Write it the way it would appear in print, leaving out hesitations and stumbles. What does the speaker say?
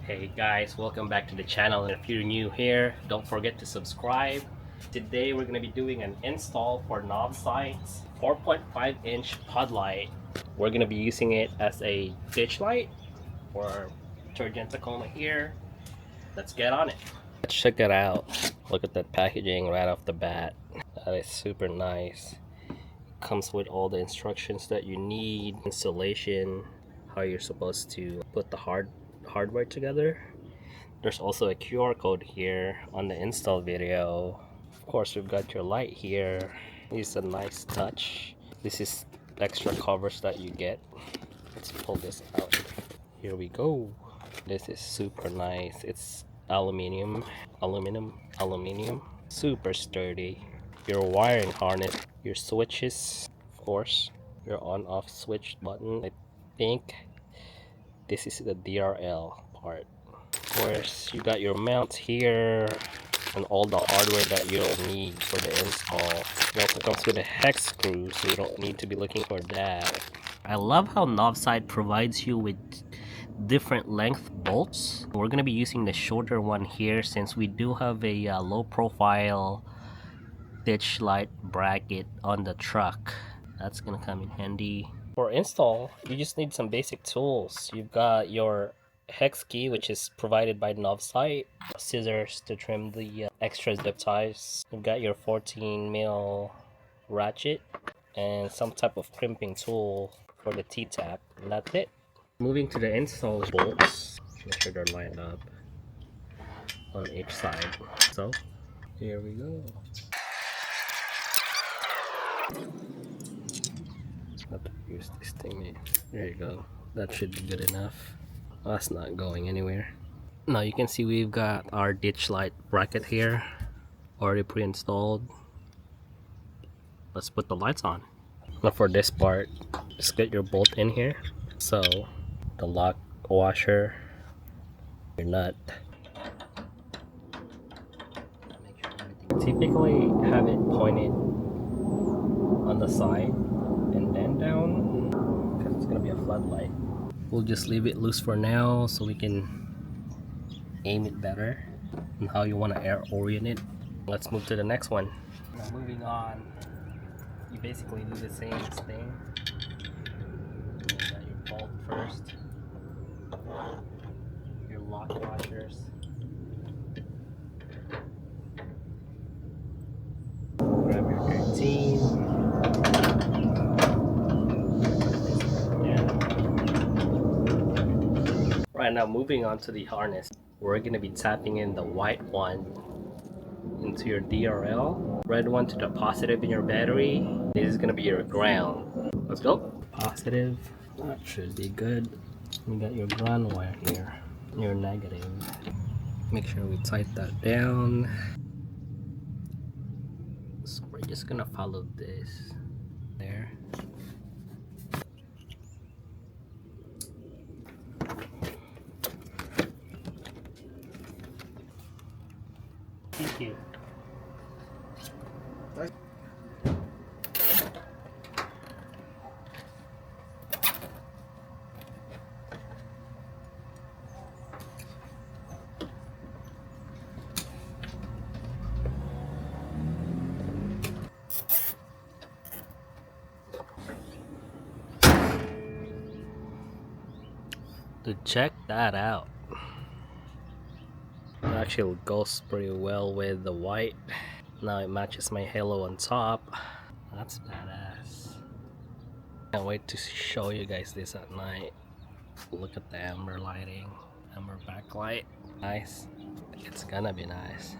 Hey guys, welcome back to the channel, and if you're new here, don't forget to subscribe. Today we're going to be doing an install for Novsight's 4.5-inch pod light. We're going to be using it as a ditch light for TRD Tacoma here. Let's get on it. Let's check it out. Look at that packaging right off the bat. That is super nice. It comes with all the instructions that you need, installation, how you're supposed to put the hardware together. There's also a QR code here on the install video. Of course, we've got your light here. It's a nice touch. This is extra covers that you get. Let's pull this out. Here we go. This is super nice. It's aluminum, super sturdy. Your wiring harness, your switches, of course, your on-off switch button. I think this is the DRL part. Of course, you got your mounts here and all the hardware that you don't need for the install. It also comes with a hex screw, so you don't need to be looking for that. I love how Novsight provides you with different length bolts. We're gonna be using the shorter one here since we do have a low profile ditch light bracket on the truck. That's gonna come in handy. For install, you just need some basic tools. You've got your hex key, which is provided by Novsight, scissors to trim the extra zip ties. You've got your 14mm ratchet and some type of crimping tool for the T-tap, and that's it. Moving to the install bolts, make sure they're lined up on each side. So here we go. Have to use this thing. There you go. That should be good enough. That's not going anywhere. Now you can see we've got our ditch light bracket here already pre-installed. Let's put the lights on. Now for this part, just get your bolt in here. So the lock washer, your nut. Typically have it pointed on the side and then down because it's gonna be a floodlight. We'll just leave it loose for now so we can aim it better and how you want to air orient it. Let's move to the next one. Now moving on, you basically do the same thing. You got your bolt first, your lock washers, grab your 13. Right now, moving on to the harness, we're going to be tapping in the white one into your DRL, red one to the positive in your battery. This is going to be your ground. Let's go. Positive, that should be good. You got your ground wire here, your negative. Make sure we tighten that down. So we're just going to follow this there. Thank you. To check that out. It actually goes pretty well with the white. Now it matches my halo on top. That's badass. Can't wait to show you guys this at night. Look at the amber lighting, amber backlight. Nice. It's gonna be nice.